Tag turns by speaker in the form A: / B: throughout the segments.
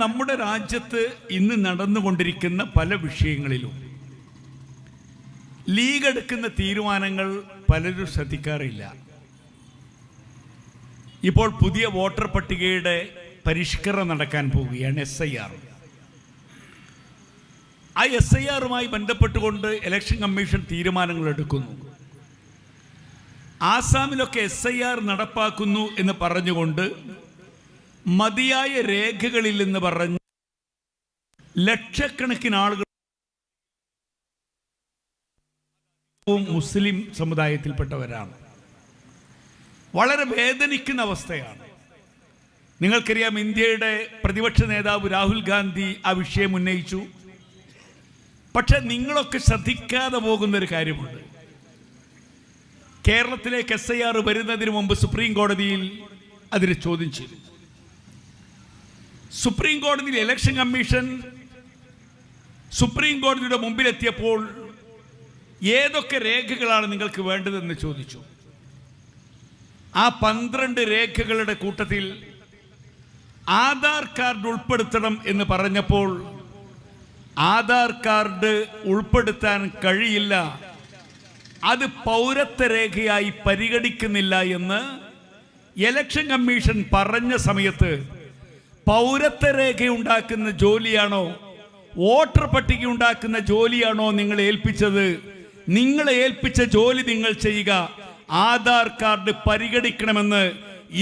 A: നമ്മുടെ രാജ്യത്ത് ഇന്ന് നടന്നുകൊണ്ടിരിക്കുന്ന പല വിഷയങ്ങളിലും ലീഗ് എടുക്കുന്ന തീരുമാനങ്ങൾ പലരും ശ്രദ്ധിക്കാറില്ല. ഇപ്പോൾ പുതിയ വോട്ടർ പട്ടികയുടെ പരിഷ്കരണം നടക്കാൻ പോവുകയാണ്, SIR. ആ SIRമായി ബന്ധപ്പെട്ടുകൊണ്ട് ഇലക്ഷൻ കമ്മീഷൻ തീരുമാനങ്ങൾ എടുക്കുന്നു. ആസാമിലൊക്കെ SIR നടപ്പാക്കുന്നു എന്ന് പറഞ്ഞുകൊണ്ട് മതിയായ രേഖകളില്ലെന്ന് പറഞ്ഞ് ലക്ഷക്കണക്കിന് ആളുകൾ മുസ്ലിം സമുദായത്തിൽപ്പെട്ടവരാണ്. വളരെ വേദനിക്കുന്ന അവസ്ഥയാണ്. നിങ്ങൾക്കറിയാം, ഇന്ത്യയുടെ പ്രതിപക്ഷ നേതാവ് രാഹുൽ ഗാന്ധി ആ വിഷയം ഉന്നയിച്ചു. പക്ഷെ നിങ്ങളൊക്കെ ശ്രദ്ധിക്കാതെ പോകുന്നൊരു കാര്യമുണ്ട്. കേരളത്തിലേക്ക് SIR വരുന്നതിന് മുമ്പ് സുപ്രീം കോടതിയിൽ അതിന് ചോദ്യം ചെയ്തു. സുപ്രീം കോടതിയിൽ ഇലക്ഷൻ കമ്മീഷൻ സുപ്രീം കോടതിയുടെ മുമ്പിലെത്തിയപ്പോൾ ഏതൊക്കെ രേഖകളാണ് നിങ്ങൾക്ക് വേണ്ടതെന്ന് ചോദിച്ചു. ആ 12 രേഖകളുടെ കൂട്ടത്തിൽ ആധാർ കാർഡ് ഉൾപ്പെടുത്തണം എന്ന് പറഞ്ഞപ്പോൾ ആധാർ കാർഡ് ഉൾപ്പെടുത്താൻ കഴിയില്ല, അത് പൗരത്വ രേഖയായി പരിഗണിക്കുന്നില്ല എന്ന് ഇലക്ഷൻ കമ്മീഷൻ പറഞ്ഞ സമയത്ത് പൗരത്വ രേഖ ഉണ്ടാക്കുന്ന ജോലിയാണോ വോട്ടർ പട്ടിക ഉണ്ടാക്കുന്ന ജോലിയാണോ നിങ്ങളെ ഏൽപ്പിച്ചത്? നിങ്ങളെ ഏൽപ്പിച്ച ജോലി നിങ്ങൾ ചെയ്യുക, ആധാർ കാർഡ് പരിഗണിക്കണമെന്ന്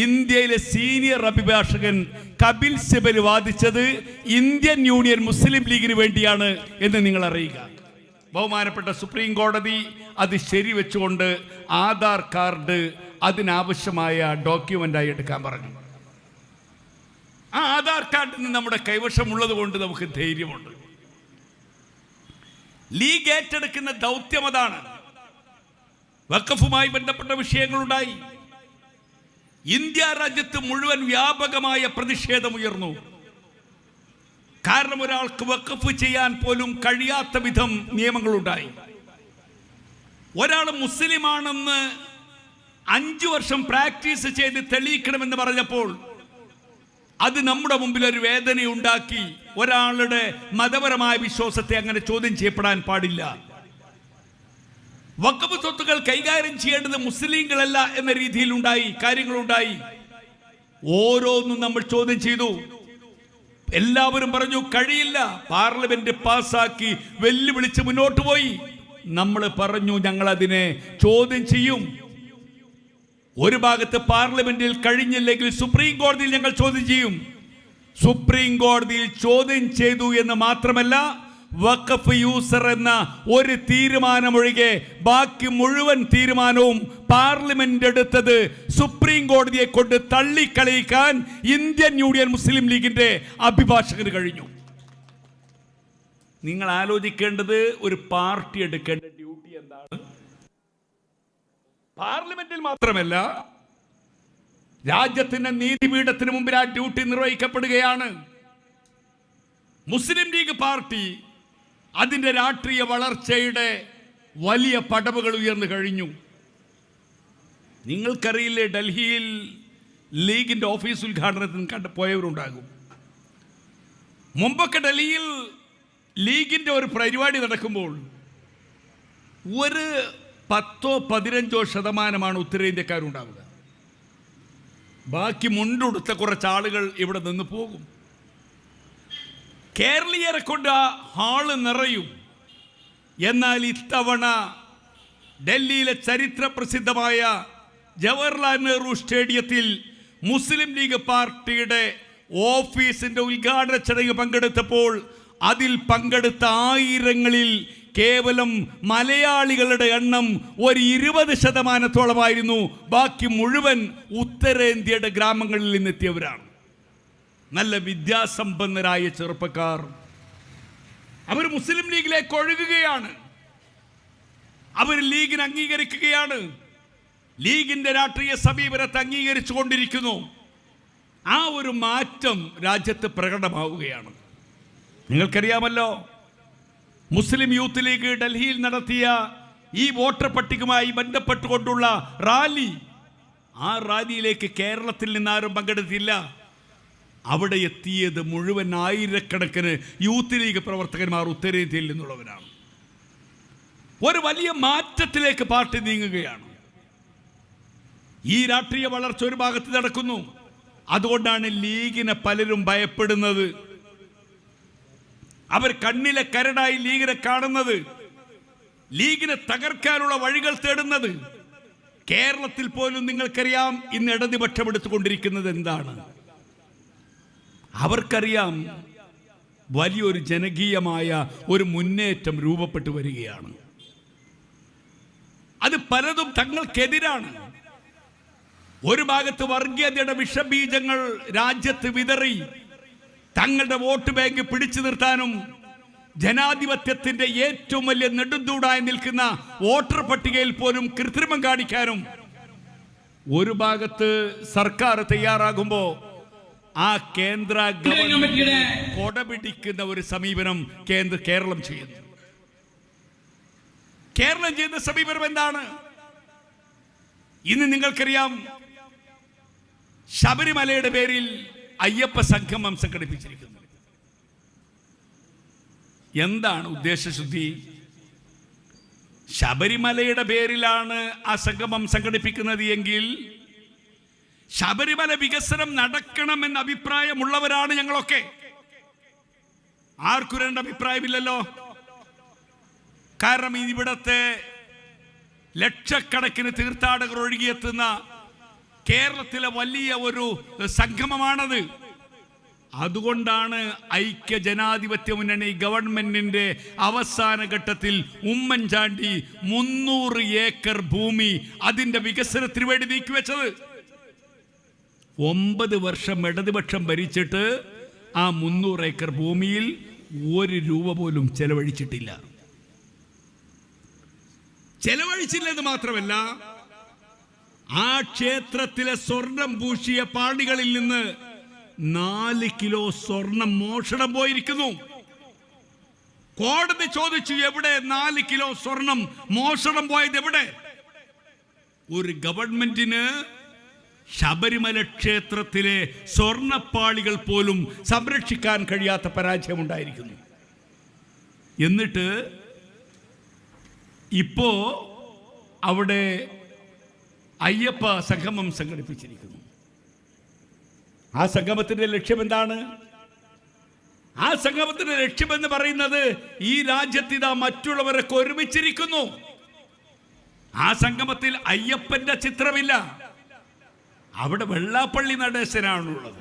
A: ഇന്ത്യയിലെ സീനിയർ അഭിഭാഷകൻ കപിൽ സിബൽ വാദിച്ചത് ഇന്ത്യൻ യൂണിയൻ മുസ്ലിം ലീഗിന് വേണ്ടിയാണ് എന്ന് നിങ്ങൾ അറിയുക. ബഹുമാനപ്പെട്ട സുപ്രീം കോടതി അത് ശരിവെച്ചുകൊണ്ട് ആധാർ കാർഡ് അതിനാവശ്യമായ ഡോക്യുമെന്റായി എടുക്കാൻ പറഞ്ഞു. ആ ആധാർ കാർഡിന് നമ്മുടെ കൈവശമുള്ളത് കൊണ്ട് നമുക്ക് ധൈര്യമുണ്ട്. ലീഗ് ഏറ്റെടുക്കുന്ന ദൗത്യം അതാണ്. വഖഫുമായി ബന്ധപ്പെട്ട വിഷയങ്ങളുണ്ടായി. ഇന്ത്യ രാജ്യത്ത് മുഴുവൻ വ്യാപകമായ പ്രതിഷേധമുയർന്നു. കാരണം ഒരാൾക്ക് വഖഫ് ചെയ്യാൻ പോലും കഴിയാത്ത വിധം നിയമങ്ങളുണ്ടായി. ഒരാൾ മുസ്ലിമാണെന്ന് 5 വർഷം പ്രാക്ടീസ് ചെയ്ത് തെളിയിക്കണമെന്ന് പറഞ്ഞപ്പോൾ അത് നമ്മുടെ മുമ്പിൽ ഒരു വേദനയുണ്ടാക്കി. ഒരാളുടെ മതപരമായ വിശ്വാസത്തെ അങ്ങനെ ചോദ്യം ചെയ്യപ്പെടാൻ പാടില്ല. വഖഫ് സ്വത്തുക്കൾ കൈകാര്യം ചെയ്യേണ്ടത് മുസ്ലിങ്ങളല്ല എന്ന രീതിയിൽ കാര്യങ്ങളുണ്ടായി. ഓരോന്നും നമ്മൾ ചോദ്യം ചെയ്തു. എല്ലാവരും പറഞ്ഞു കഴിയില്ല. പാർലമെന്റ് പാസ്സാക്കി വെല്ലുവിളിച്ച് മുന്നോട്ട് പോയി. നമ്മൾ പറഞ്ഞു ഞങ്ങൾ അതിനെ ചോദ്യം ചെയ്യും. ഒരു ഭാഗത്ത് പാർലമെന്റിൽ കഴിഞ്ഞില്ലെങ്കിൽ സുപ്രീം കോടതിയിൽ ഞങ്ങൾ ചോദ്യം ചെയ്യും. സുപ്രീം കോടതിയിൽ ചോദ്യം ചെയ്തു എന്ന് മാത്രമല്ല, വഖഫ് യൂസർ എന്ന ഒരു തീരുമാനമൊഴികെ ബാക്കി മുഴുവൻ തീരുമാനവും പാർലമെന്റ് എടുത്തത് സുപ്രീം കോടതിയെ കൊണ്ട് തള്ളിക്കളയിക്കാൻ ഇന്ത്യൻ യൂണിയൻ മുസ്ലിം ലീഗിന്റെ അഭിഭാഷകന് കഴിഞ്ഞു. നിങ്ങൾ ആലോചിക്കേണ്ടത്, ഒരു പാർട്ടി എടുക്കേണ്ട ഡ്യൂട്ടി എന്താണ്? പാർലമെന്റിൽ മാത്രമല്ല, രാജ്യത്തിന്റെ നീതിപീഠത്തിന് മുമ്പിൽ ആ ഡ്യൂട്ടി നിർവഹിക്കപ്പെടുകയാണ്. മുസ്ലിം ലീഗ് പാർട്ടി അതിന്റെ രാഷ്ട്രീയ വളർച്ചയുടെ വലിയ പടവുകൾ ഉയർന്നു കഴിഞ്ഞു. നിങ്ങൾക്കറിയില്ലേ, ഡൽഹിയിൽ ലീഗിന്റെ ഓഫീസ് ഉദ്ഘാടനത്തിന് പോയവരുണ്ടാകും. മുമ്പൊക്കെ ഡൽഹിയിൽ ലീഗിന്റെ ഒരു പരിപാടി നടക്കുമ്പോൾ ഒരു 10-15% ഉത്തരേന്ത്യക്കാരുണ്ടാവുക. ബാക്കി മുണ്ടുടുത്ത കുറച്ച് ആളുകൾ ഇവിടെ നിന്ന് പോകും. കേരളീയരെ കൊണ്ട് ആ ഹാള് നിറയും. എന്നാൽ ഇത്തവണ ഡൽഹിയിലെ ചരിത്ര പ്രസിദ്ധമായ ജവഹർലാൽ നെഹ്റു സ്റ്റേഡിയത്തിൽ മുസ്ലിം ലീഗ് പാർട്ടിയുടെ ഓഫീസിന്റെ ഉദ്ഘാടന ചടങ്ങ് പങ്കെടുത്തപ്പോൾ അതിൽ പങ്കെടുത്ത ആയിരങ്ങളിൽ കേവലം മലയാളികളുടെ എണ്ണം ഒരു 20%-ഓളമായിരുന്നു. ബാക്കി മുഴുവൻ ഉത്തരേന്ത്യയുടെ ഗ്രാമങ്ങളിൽ നിന്നെത്തിയവരാണ്. നല്ല വിദ്യാസമ്പന്നരായ ചെറുപ്പക്കാർ. അവർ മുസ്ലിം ലീഗിലേക്ക് ഒഴുകുകയാണ്. അവർ ലീഗിനെ അംഗീകരിക്കുകയാണ്. ലീഗിന്റെ രാഷ്ട്രീയ സമീപനത്തെ അംഗീകരിച്ചു കൊണ്ടിരിക്കുന്നു. ആ ഒരു മാറ്റം രാജ്യത്ത് പ്രകടമാവുകയാണ്. നിങ്ങൾക്കറിയാമല്ലോ, മുസ്ലിം യൂത്ത് ലീഗ് ഡൽഹിയിൽ നടത്തിയ ഈ വോട്ടർ പട്ടികയുമായി ബന്ധപ്പെട്ടുകൊണ്ടുള്ള റാലി, ആ റാലിയിലേക്ക് കേരളത്തിൽ നിന്നാരും പങ്കെടുത്തില്ല. അവിടെ എത്തിയത് മുഴുവൻ ആയിരക്കണക്കിന് യൂത്ത് ലീഗ് പ്രവർത്തകന്മാർ ഉത്തരേന്ത്യയിൽ നിന്നുള്ളവരാണ്. ഒരു വലിയ മാറ്റത്തിലേക്ക് പാർട്ടി നീങ്ങുകയാണ്. ഈ രാഷ്ട്രീയ വളർച്ച ഒരു ഭാഗത്ത് നടക്കുന്നു. അതുകൊണ്ടാണ് ലീഗിനെ പലരും ഭയപ്പെടുന്നത്. അവർ കണ്ണിലെ കരടായി ലീഗിനെ കാണുന്നത്, ലീഗിനെ തകർക്കാനുള്ള വഴികൾ തേടുന്നത്. കേരളത്തിൽ പോലും നിങ്ങൾക്കറിയാം ഇന്ന് ഇടതുപക്ഷം എടുത്തുകൊണ്ടിരിക്കുന്നത് എന്താണ്. അവർക്കറിയാം വലിയൊരു ജനകീയമായ ഒരു മുന്നേറ്റം രൂപപ്പെട്ടു വരികയാണ്. അത് പലതും തങ്ങൾക്കെതിരാണ്. ഒരു ഭാഗത്ത് വർഗീയതയുടെ വിഷബീജങ്ങൾ രാജ്യത്ത് വിതറി തങ്ങളുടെ വോട്ട് ബാങ്ക് പിടിച്ചു നിർത്താനും ജനാധിപത്യത്തിന്റെ ഏറ്റവും വലിയ നെടുന്തൂടായി നിൽക്കുന്ന വോട്ടർ പട്ടികയിൽ പോലും കൃത്രിമം കാണിക്കാനും ഒരു ഭാഗത്ത് സർക്കാർ തയ്യാറാകുമ്പോൾ ആ കേന്ദ്ര ഗവൺമെന്റിനെ കൊടപിടിക്കുന്ന ഒരു സമീപനം കേരളം ചെയ്യുന്നു. കേരളം ചെയ്യുന്ന സമീപനം എന്താണ്? ഇന്ന് നിങ്ങൾക്കറിയാം, ശബരിമലയുടെ പേരിൽ അയ്യപ്പ സംഗമം സംഘടിപ്പിച്ചിരിക്കുന്നു. എന്താണ് ഉദ്ദേശശുദ്ധി? ശബരിമലയുടെ പേരിലാണ് ആ സംഗമം സംഘടിപ്പിക്കുന്നത് എങ്കിൽ ശബരിമല വികസനം നടക്കണമെന്ന അഭിപ്രായമുള്ളവരാണ് ഞങ്ങളൊക്കെ. ആർക്കും രണ്ട് അഭിപ്രായമില്ലല്ലോ. കാരണം ഇവിടത്തെ ലക്ഷക്കണക്കിന് തീർത്ഥാടകർ ഒഴുകിയെത്തുന്ന കേരളത്തിലെ വലിയ ഒരു സംഗമമാണത്. അതുകൊണ്ടാണ് ഐക്യ ജനാധിപത്യ മുന്നണി ഗവൺമെന്റിന്റെ അവസാന ഘട്ടത്തിൽ ഉമ്മൻചാണ്ടി 300 ഏക്കർ ഭൂമി അതിന്റെ വികസനത്തിന് വേണ്ടി നീക്കിവെച്ചത്. 9 വർഷം ഇടതുപക്ഷം ഭരിച്ചിട്ട് ആ 300 ഏക്കർ ഭൂമിയിൽ 1 രൂപ പോലും ചെലവഴിച്ചിട്ടില്ല. ചെലവഴിച്ചില്ലെന്ന് മാത്രമല്ല, ആ ക്ഷേത്രത്തിലെ സ്വർണം പൂശിയ പാളികളിൽ നിന്ന് 4 കിലോ സ്വർണം മോഷണം പോയിരിക്കുന്നു. കോടതി ചോദിച്ചു, എവിടെ 4 കിലോ സ്വർണം മോഷണം പോയത് എവിടെ? ഒരു ഗവൺമെന്റിന് ശബരിമല ക്ഷേത്രത്തിലെ സ്വർണപ്പാളികൾ പോലും സംരക്ഷിക്കാൻ കഴിയാത്ത പരാജയമുണ്ടായിരിക്കുന്നു. എന്നിട്ട് ഇപ്പോ അവിടെ അയ്യപ്പ സംഗമം സംഘടിപ്പിച്ചിരിക്കുന്നു. ആ സംഗമത്തിന്റെ ലക്ഷ്യം എന്താണ്? ആ സംഗമത്തിന്റെ ലക്ഷ്യമെന്ന് പറയുന്നത് ഈ രാജ്യത്ത് ഇതാ മറ്റുള്ളവരൊക്കെ ഒരുമിച്ചിരിക്കുന്നു. ആ സംഗമത്തിൽ അയ്യപ്പന്റെ ചിത്രമില്ല, അവിടെ വെള്ളാപ്പള്ളി നടേശനാണുള്ളത്.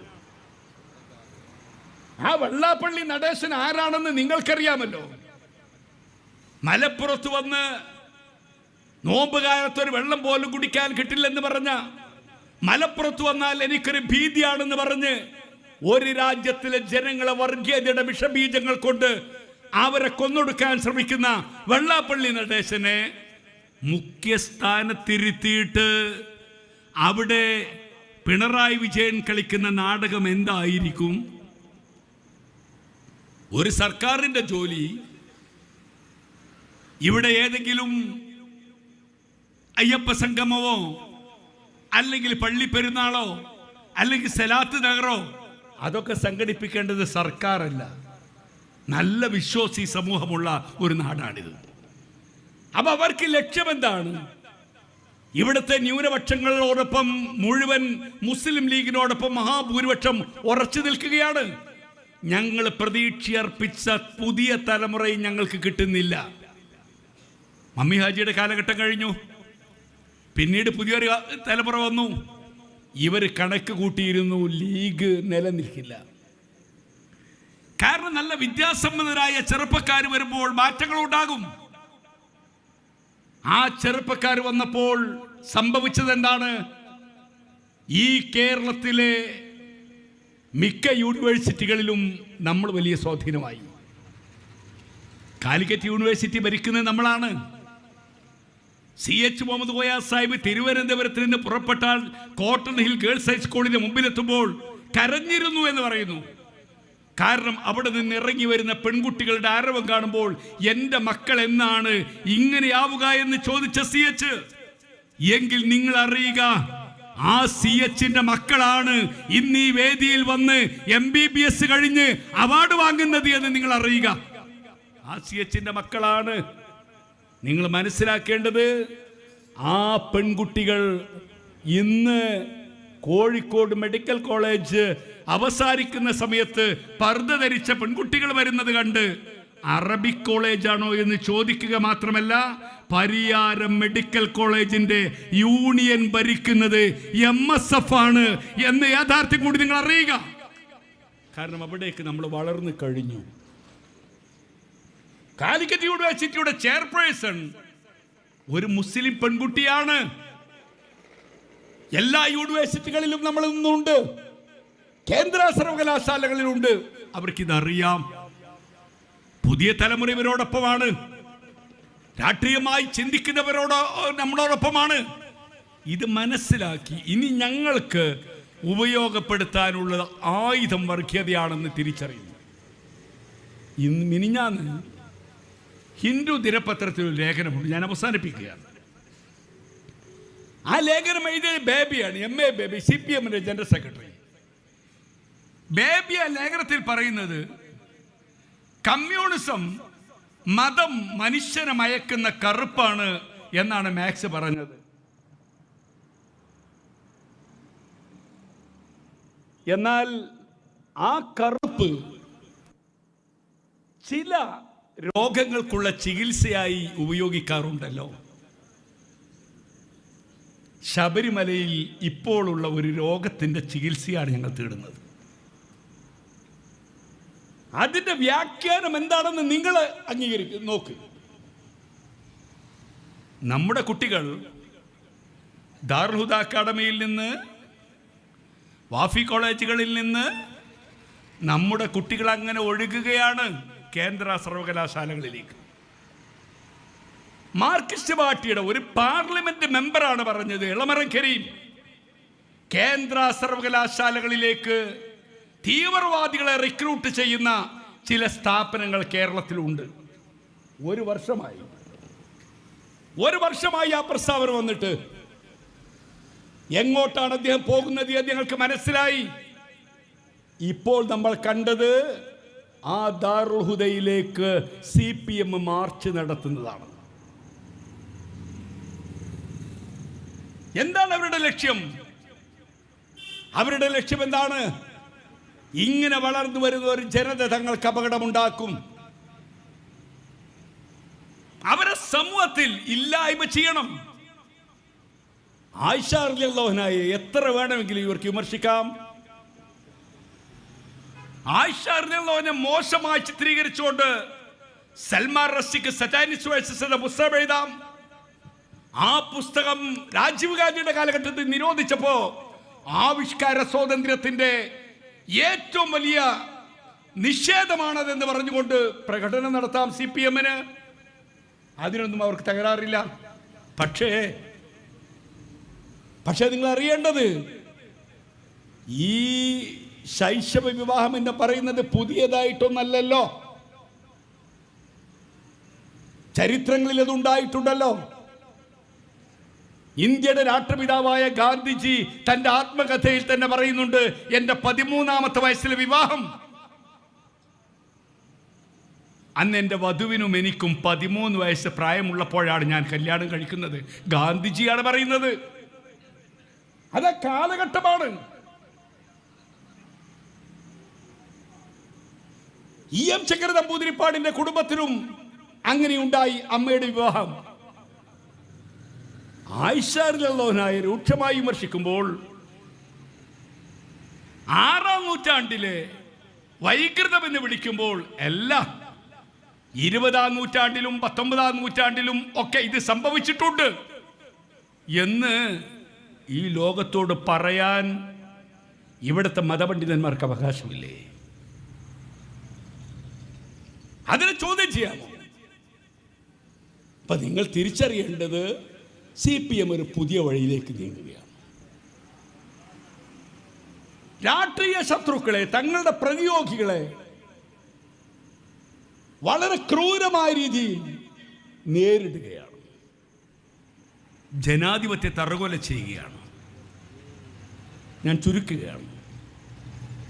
A: ആ വെള്ളാപ്പള്ളി നടേശൻ ആരാണെന്ന് നിങ്ങൾക്കറിയാമല്ലോ. മലപ്പുറത്ത് വന്ന് നോമ്പ് കാലത്തൊരു വെള്ളം പോലും കുടിക്കാൻ കിട്ടില്ലെന്ന് പറഞ്ഞ, മലപ്പുറത്ത് വന്നാൽ എനിക്കൊരു ഭീതിയാണെന്ന് പറഞ്ഞ് ഒരു രാജ്യത്തിലെ ജനങ്ങളെ വർഗീയതയുടെ വിഷബീജങ്ങൾ കൊണ്ട് അവരെ കൊന്നൊടുക്കാൻ ശ്രമിക്കുന്ന വെള്ളാപ്പള്ളി നടേശനെ മുഖ്യസ്ഥാനത്തിരുത്തിയിട്ട് അവിടെ പിണറായി വിജയൻ കളിക്കുന്ന നാടകം എന്തായിരിക്കും? ഒരു സർക്കാരിന്റെ ജോലി ഇവിടെ ഏതെങ്കിലും അയ്യപ്പ സംഗമമോ അല്ലെങ്കിൽ പള്ളി പെരുന്നാളോ അല്ലെങ്കിൽ സലാത്ത് നഗറോ അതൊക്കെ സംഘടിപ്പിക്കേണ്ടത് സർക്കാരല്ല, നല്ല വിശ്വാസി സമൂഹമുള്ള ഒരു നാടാണിത്. അപ്പൊ അവർക്ക് ലക്ഷ്യം എന്താണ്? ഇവിടുത്തെ ന്യൂനപക്ഷങ്ങളോടൊപ്പം മുഴുവൻ മുസ്ലിം ലീഗിനോടൊപ്പം മഹാഭൂരിപക്ഷം ഉറച്ചു നിൽക്കുകയാണ്. ഞങ്ങൾ പ്രതീക്ഷയർപ്പിച്ച പുതിയ തലമുറയും ഞങ്ങൾക്ക് കിട്ടുന്നില്ല. മമ്മി ഹാജിയുടെ കാലഘട്ടം കഴിഞ്ഞു, പിന്നീട് പുതിയൊരു തലമുറ വന്നു. ഇവർ കണക്ക് കൂട്ടിയിരുന്നു, ലീഗ് നിലനിൽക്കില്ല. കാരണം നല്ല വിദ്യാസമ്പന്നരായ ചെറുപ്പക്കാർ വരുമ്പോൾ മാറ്റങ്ങൾ ഉണ്ടാകും. ആ ചെറുപ്പക്കാർ വന്നപ്പോൾ സംഭവിച്ചത് എന്താണ്? ഈ കേരളത്തിലെ മിക്ക യൂണിവേഴ്സിറ്റികളിലും നമ്മൾ വലിയ സ്വാധീനമായി. കാലിക്കറ്റ് യൂണിവേഴ്സിറ്റി ഭരിക്കുന്നത് നമ്മളാണ്. CH മുഹമ്മദ് കോയ സാഹിബ് തിരുവനന്തപുരത്ത് നിന്ന് പുറപ്പെട്ടാൽ കോട്ടൺ ഹിൽ ഗേൾസ് ഹൈസ്കൂളിന് മുമ്പിലെത്തുമ്പോൾ കരഞ്ഞിരുന്നു എന്ന് പറയുന്നു. കാരണം അവിടെ നിന്ന് ഇറങ്ങി വരുന്ന പെൺകുട്ടികളുടെ ആരവം കാണുമ്പോൾ എൻ്റെ മക്കൾ എന്നാണ് ഇങ്ങനെയാവുക എന്ന് ചോദിച്ച CH. എങ്കിൽ നിങ്ങൾ അറിയുക, ആ CHന്റെ മക്കളാണ് ഇന്ന് ഈ വേദിയിൽ വന്ന് MBBS കഴിഞ്ഞ് അവാർഡ് വാങ്ങുന്നത് എന്ന് നിങ്ങൾ അറിയുക. ആ CHന്റെ മക്കളാണ്. നിങ്ങൾ മനസ്സിലാക്കേണ്ടത്, ആ പെൺകുട്ടികൾ ഇന്ന് കോഴിക്കോട് മെഡിക്കൽ കോളേജ് അവസാനിക്കുന്ന സമയത്ത് പർദ്ദ ധരിച്ച പെൺകുട്ടികൾ വരുന്നത് കണ്ട് അറബിക് കോളേജാണോ എന്ന് ചോദിക്കുക മാത്രമല്ല, പരിയാരം മെഡിക്കൽ കോളേജിന്റെ യൂണിയൻ ഭരിക്കുന്നത് MSF ആണ് എന്ന യാഥാർത്ഥ്യം കൂടി നിങ്ങൾ അറിയുക. കാരണം അവിടേക്ക് നമ്മൾ വളർന്നു കഴിഞ്ഞു. കാലിക്കറ്റ് യൂണിവേഴ്സിറ്റിയുടെ ചെയർപേഴ്സൺ ഒരു മുസ്ലിം പെൺകുട്ടിയാണ്. എല്ലാ യൂണിവേഴ്സിറ്റികളിലും നമ്മൾ ഇന്നുണ്ട്, കേന്ദ്ര സർവകലാശാലകളിലുണ്ട്. അവർക്കിതറിയാം. പുതിയ തലമുറ ഇവരോടൊപ്പമാണ്, രാഷ്ട്രീയമായി ചിന്തിക്കുന്നവരോട് നമ്മളോടൊപ്പമാണ്. ഇത് മനസ്സിലാക്കി ഇനി ഞങ്ങൾക്ക് ഉപയോഗപ്പെടുത്താനുള്ള ആയുധം വർഗീയതയാണെന്ന് തിരിച്ചറിയുന്നു. ഇന്ന് മിനിഞ്ഞാന്ന് ഹിന്ദു ദിനപത്രത്തിൽ ഒരു ലേഖനമുണ്ട്, ഞാൻ അവസാനിപ്പിക്കുകയാണ്. ആ ലേഖനം എഴുതിയ ബേബിയാണ്, MA ബേബി, CPMന്റെ ജനറൽ സെക്രട്ടറി. ബേബി ആ ലേഖനത്തിൽ പറയുന്നത്, കമ്മ്യൂണിസം മതം മനുഷ്യനെ മയക്കുന്ന കറുപ്പാണ് എന്നാണ് മാക്സ് പറഞ്ഞത്. എന്നാൽ ആ കറുപ്പ് ചില രോഗങ്ങൾക്കുള്ള ചികിത്സയായി ഉപയോഗിക്കാറുണ്ടല്ലോ. ശബരിമലയിൽ ഇപ്പോഴുള്ള ഒരു രോഗത്തിൻ്റെ ചികിത്സയാണ് ഞങ്ങൾ തേടുന്നത്. അതിൻ്റെ വ്യാഖ്യാനം എന്താണെന്ന് നിങ്ങൾ അംഗീകരിക്കും. നോക്ക്, നമ്മുടെ കുട്ടികൾ ദാറുൽ ഹുദ അക്കാഡമിയിൽ നിന്ന്, വാഫി കോളേജുകളിൽ നിന്ന് നമ്മുടെ കുട്ടികൾ അങ്ങനെ ഒഴുകുകയാണ് കേന്ദ്ര സർവകലാശാലകളിലേക്ക്. മാർക്സിസ്റ്റ് പാർട്ടിയുടെ ഒരു പാർലമെന്റ് മെമ്പറാണ് പറഞ്ഞത്, എളമരം കരീം, കേന്ദ്ര സർവകലാശാലകളിലേക്ക് തീവ്രവാദികളെ റിക്രൂട്ട് ചെയ്യുന്ന ചില സ്ഥാപനങ്ങൾ കേരളത്തിലുണ്ട്. ഒരു വർഷമായി ആ പ്രസ്താവന വന്നിട്ട് എങ്ങോട്ടാണ് അദ്ദേഹം പോകുന്നത് എന്ന് ഞങ്ങൾക്ക് മനസ്സിലായി. ഇപ്പോൾ നമ്മൾ കണ്ടത് ആ ദാറുൽ ഹുദയിലേക്ക് CPM മാർച്ച് നടത്തുന്നതാണ്. എന്താണ് അവരുടെ ലക്ഷ്യം? അവരുടെ ലക്ഷ്യം എന്താണ്? ഇങ്ങനെ വളർന്നു വരുന്ന ഒരു ജനത തങ്ങൾക്ക് അപകടമുണ്ടാക്കും, അവരെ സമൂഹത്തിൽ ഇല്ലായ്മ ചെയ്യണം. ആയിഷ റളിയല്ലാഹു അൻഹയെ എത്ര വേണമെങ്കിലും ഇവർക്ക് വിമർശിക്കാം. ആയിഷ റളിയല്ലാഹു അൻഹയെ മോശമായി ചിത്രീകരിച്ചുകൊണ്ട് സൽമാൻ റഷ്ദിക്ക് സറ്റാനിസ്റ്റ് വേഴ്സസ് എന്ന പുസ്തകം എഴുതാം. ആ പുസ്തകം രാജീവ് ഗാന്ധിയുടെ കാലഘട്ടത്തിൽ നിരോധിച്ചപ്പോ ആവിഷ്കാര സ്വാതന്ത്ര്യത്തിന്റെ ഏറ്റവും വലിയ നിഷേധമാണതെന്ന് പറഞ്ഞുകൊണ്ട് പ്രകടനം നടത്താം CPMന്. അതിനൊന്നും അവർക്ക് തകരാറില്ല. പക്ഷേ നിങ്ങൾ അറിയേണ്ടത്, ഈ ശൈശവ വിവാഹം എന്ന് പറയുന്നത് പുതിയതായിട്ടൊന്നല്ലല്ലോ. ചരിത്രങ്ങളിൽ അത് ഉണ്ടായിട്ടുണ്ടല്ലോ. ഇന്ത്യയുടെ രാഷ്ട്രപിതാവായ ഗാന്ധിജി തന്റെ ആത്മകഥയിൽ തന്നെ പറയുന്നുണ്ട്, എന്റെ 13ാമത്തെ വയസ്സിലെ വിവാഹം. അന്ന് എൻ്റെ വധുവിനും എനിക്കും 13 വയസ്സ് പ്രായമുള്ളപ്പോഴാണ് ഞാൻ കല്യാണം കഴിക്കുന്നത്. ഗാന്ധിജിയാണ് പറയുന്നത്. അത് കാലഘട്ടമാണ്. EM ശങ്കര നമ്പൂതിരിപ്പാടിന്റെ കുടുംബത്തിലും അങ്ങനെയുണ്ടായി അമ്മയുടെ വിവാഹം. ആയിഷ റളിയല്ലാഹു അൻഹയെ രൂക്ഷമായി വിമർശിക്കുമ്പോൾ 6ാം നൂറ്റാണ്ടിലെ വൈകൃതം എന്ന് വിളിക്കുമ്പോൾ എല്ലാം 20ാം നൂറ്റാണ്ടിലും 19ാം നൂറ്റാണ്ടിലും ഒക്കെ ഇത് സംഭവിച്ചിട്ടുണ്ട് എന്ന് ഈ ലോകത്തോട് പറയാൻ ഇവിടുത്തെ മതപണ്ഡിതന്മാർക്ക് അവകാശമില്ലേ? അതിനെ ചോദ്യം ചെയ്യാമോ? അപ്പൊ നിങ്ങൾ തിരിച്ചറിയേണ്ടത്, CPM ഒരു പുതിയ വഴിയിലേക്ക് നീങ്ങുകയാണ്. രാഷ്ട്രീയ ശത്രുക്കളെ, തങ്ങളുടെ പ്രതിയോഗികളെ വളരെ ക്രൂരമായ രീതിയിൽ നേരിടുകയാണ്. ജനാധിപത്യത്തെ തറകൊല ചെയ്യുകയാണ്. ഞാൻ ചുരുക്കുകയാണ്.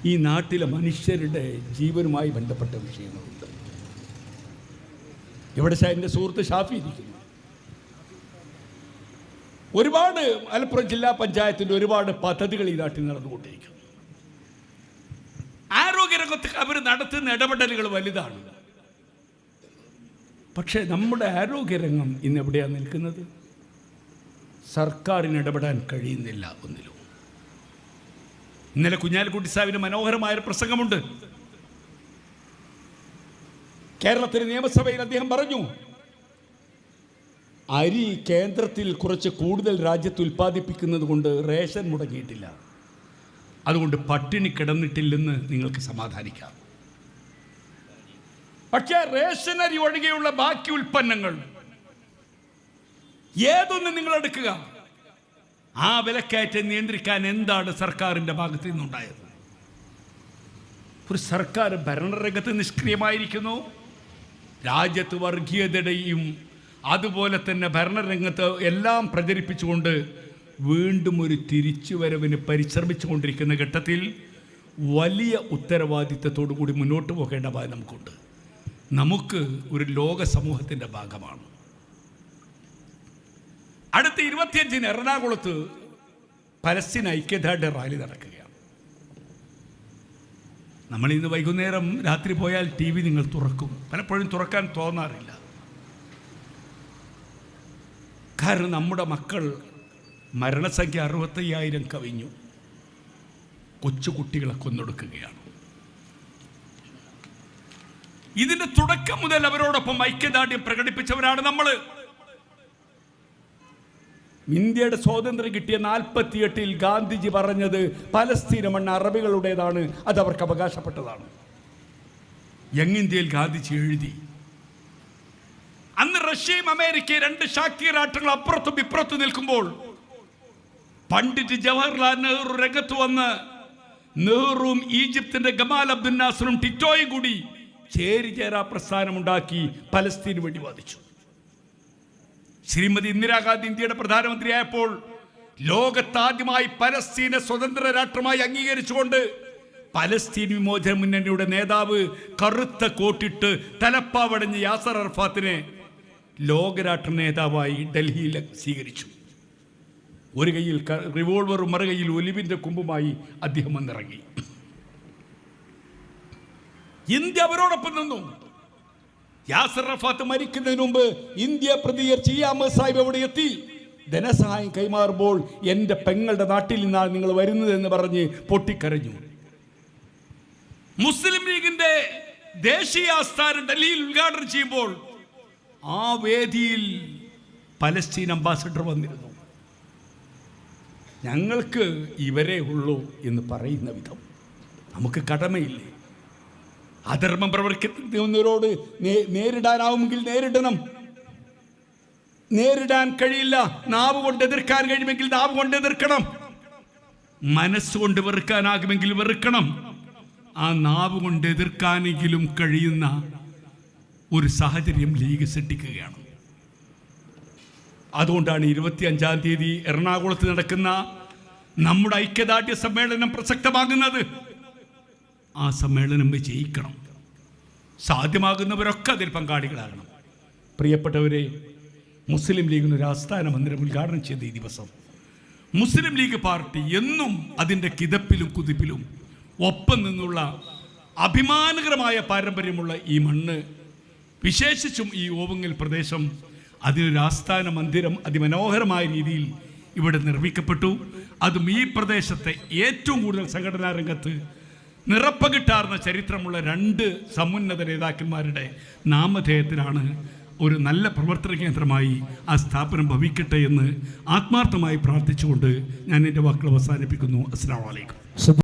A: ഈ നാട്ടിലെ മനുഷ്യരുടെ ജീവനുമായി ബന്ധപ്പെട്ട വിഷയങ്ങളുണ്ട്. ഇവിടെ എൻ്റെ സുഹൃത്ത് ഷാഫി ഇരിക്കുന്നു. ഒരുപാട് മലപ്പുറം ജില്ലാ പഞ്ചായത്തിൻ്റെ ഒരുപാട് പദ്ധതികൾ ഈ നാട്ടിൽ നടന്നുകൊണ്ടിരിക്കുന്നു. ആരോഗ്യരംഗത്ത് അവർ നടത്തുന്ന ഇടപെടലുകൾ വലുതാണ്. പക്ഷേ നമ്മുടെ ആരോഗ്യരംഗം ഇന്ന് എവിടെയാണ് നിൽക്കുന്നത്? സർക്കാരിന് ഇടപെടാൻ കഴിയുന്നില്ല ഒന്നിലും. ഇന്നലെ കുഞ്ഞാലിക്കുട്ടി സാഹിബിന് മനോഹരമായൊരു പ്രസംഗമുണ്ട്. കേരളത്തിലെ നിയമസഭയിൽ അദ്ദേഹം പറഞ്ഞു, അരി കേന്ദ്രത്തിൽ കുറച്ച് കൂടുതൽ രാജ്യത്ത് ഉൽപ്പാദിപ്പിക്കുന്നത് കൊണ്ട് റേഷൻ മുടങ്ങിയിട്ടില്ല, അതുകൊണ്ട് പട്ടിണി കിടന്നിട്ടില്ലെന്ന് നിങ്ങൾക്ക് സമാധാനിക്കാം. പക്ഷേ റേഷനരി ഒഴികെയുള്ള ബാക്കി ഉൽപ്പന്നങ്ങൾ ഏതൊന്ന് നിങ്ങൾ എടുക്കുക, ആ വിലക്കയറ്റം നിയന്ത്രിക്കാൻ എന്താണ് സർക്കാരിൻ്റെ ഭാഗത്ത് നിന്നുണ്ടായത്? ഒരു സർക്കാർ ഭരണരംഗത്ത് നിഷ്ക്രിയമായിരിക്കുന്നു. രാജ്യത്ത് വർഗീയതയുടെയും അതുപോലെ തന്നെ ഭരണരംഗത്ത് എല്ലാം പ്രചരിപ്പിച്ചുകൊണ്ട് വീണ്ടും ഒരു തിരിച്ചുവരവിന് പരിശ്രമിച്ചു കൊണ്ടിരിക്കുന്ന ഘട്ടത്തിൽ വലിയ ഉത്തരവാദിത്തത്തോടു കൂടി മുന്നോട്ട് പോകേണ്ടതായി നമുക്കുണ്ട്. നമുക്ക് ഒരു ലോക സമൂഹത്തിൻ്റെ ഭാഗമാണ്. അടുത്ത 25-ന് എറണാകുളത്ത് പലസ്തീൻ ഐക്യദാർഢ്യ റാലി നടക്കുകയാണ്. നമ്മളിന്ന് വൈകുന്നേരം രാത്രി പോയാൽ TV നിങ്ങൾ തുറക്കും. പലപ്പോഴും തുറക്കാൻ തോന്നാറില്ല. കാരണം നമ്മുടെ മക്കൾ മരണസംഖ്യ 65,000 കവിഞ്ഞു. കൊച്ചുകുട്ടികളെ കൊന്നൊടുക്കുകയാണ്. ഇതിൻ്റെ തുടക്കം മുതൽ അവരോടൊപ്പം ഐക്യദാർഢ്യം പ്രകടിപ്പിച്ചവരാണ് നമ്മൾ. ഇന്ത്യയുടെ സ്വാതന്ത്ര്യം കിട്ടിയ 48-ൽ ഗാന്ധിജി പറഞ്ഞത് പലസ്തീന മണ്ണ് അറബികളുടേതാണ്, അത് അവർക്ക് അവകാശപ്പെട്ടതാണ്. യങ് ഇന്ത്യയിൽ ഗാന്ധിജി എഴുതി. അന്ന് റഷ്യയും അമേരിക്കയും 2 ശാക്തിക രാഷ്ട്രങ്ങൾ അപ്പുറത്തും ഇപ്പുറത്തും നിൽക്കുമ്പോൾ പണ്ഡിറ്റ് ജവഹർലാൽ നെഹ്റു രംഗത്ത് വന്ന് നെഹ്റുവും ഈജിപ്തിന്റെ ഗമാൽ അബ്ദുൽ നാസറും ടിറ്റോയും കൂടി ചേരിചേരാ പ്രസ്ഥാനമുണ്ടാക്കി പലസ്തീന് വേണ്ടി വാദിച്ചു. ശ്രീമതി ഇന്ദിരാഗാന്ധി ഇന്ത്യയുടെ പ്രധാനമന്ത്രിയായപ്പോൾ ലോകത്താദ്യമായി പലസ്തീനെ സ്വതന്ത്ര രാഷ്ട്രമായി അംഗീകരിച്ചുകൊണ്ട് പലസ്തീൻ വിമോചന മുന്നണിയുടെ നേതാവ് കറുത്ത കോട്ടിട്ട് തലപ്പാവടഞ്ഞ് യാസർ അറഫാത്തിനെ ലോകരാഷ്ട്ര നേതാവായി ഡൽഹിയിൽ സ്വീകരിച്ചു. ഒരു കയ്യിൽ റിവോൾവറും മറുകയിൽ ഒലിവിൻ്റെ കുമ്പുമായി അദ്ദേഹം വന്നിറങ്ങി. ഇന്ത്യ അവരോടൊപ്പം നിന്നു. യാസർ അറഫാത്ത് മരിക്കുന്നതിന് മുമ്പ് ഇന്ത്യ പ്രതികരിച്ച് അഹമ്മദ് സാഹിബ് അവിടെ എത്തി. ധനസഹായം കൈമാറുമ്പോൾ എൻ്റെ പെങ്ങളുടെ നാട്ടിൽ നിന്നാണ് നിങ്ങൾ വരുന്നതെന്ന് പറഞ്ഞ് പൊട്ടിക്കരഞ്ഞു. മുസ്ലിം ലീഗിന്റെ ദേശീയ ആസ്ഥാനം ഡൽഹിയിൽ ഉദ്ഘാടനം ചെയ്യുമ്പോൾ ആ വേദിയിൽ പലസ്തീൻ അംബാസഡർ വന്നിരുന്നു. ഞങ്ങൾക്ക് ഇവരേ ഉള്ളൂ എന്ന് പറയുന്ന വിധം നമുക്ക് കടമയില്ലേ? അധർമ്മം പ്രവർത്തിക്കുന്നവരോട് നേരിടാനാവുമെങ്കിൽ നേരിടണം. നേരിടാൻ കഴിയില്ല, നാവ് കൊണ്ട് എതിർക്കാൻ കഴിയുമെങ്കിൽ നാവ് കൊണ്ട് എതിർക്കണം. മനസ്സുകൊണ്ട് വെറുക്കാനാകുമെങ്കിൽ വെറുക്കണം. ആ നാവ് കൊണ്ട് എതിർക്കാനെങ്കിലും കഴിയുന്ന ഒരു സാഹചര്യം ലീഗ് സൃഷ്ടിക്കുകയാണ്. അതുകൊണ്ടാണ് 25-ാം തീയതി എറണാകുളത്ത് നടക്കുന്ന നമ്മുടെ ഐക്യദാർഢ്യ സമ്മേളനം പ്രസക്തമാകുന്നത്. ആ സമ്മേളനം വിജയിക്കണം. സാധ്യമാകുന്നവരൊക്കെ അതിൽ പങ്കാളികളാകണം. പ്രിയപ്പെട്ടവരെ, മുസ്ലിം ലീഗിന് ഒരു ആസ്ഥാന മന്ദിരം ഉദ്ഘാടനം ചെയ്ത ഈ ദിവസം മുസ്ലിം ലീഗ് പാർട്ടി എന്നും അതിൻ്റെ കിതപ്പിലും കുതിപ്പിലും ഒപ്പം നിന്നുള്ള അഭിമാനകരമായ പാരമ്പര്യമുള്ള ഈ മണ്ണ്, വിശേഷിച്ചും ഈ ഓവുങ്ങൽ പ്രദേശം, അതിനൊരു ആസ്ഥാന മന്ദിരം അതിമനോഹരമായ രീതിയിൽ ഇവിടെ നിർമ്മിക്കപ്പെട്ടു. അതും ഈ പ്രദേശത്തെ ഏറ്റവും കൂടുതൽ സംഘടനാ രംഗത്ത് നിറപ്പകിട്ടാർന്ന ചരിത്രമുള്ള 2 സമുന്നത നേതാക്കന്മാരുടെ നാമധേയത്തിലാണ്. ഒരു നല്ല പ്രവർത്തന കേന്ദ്രമായി ആ സ്ഥാപനം ഭവിക്കട്ടെ എന്ന് ആത്മാർത്ഥമായി പ്രാർത്ഥിച്ചുകൊണ്ട് ഞാൻ എൻ്റെ വാക്കുകൾ അവസാനിപ്പിക്കുന്നു. അസ്സലാമു അലൈക്കും.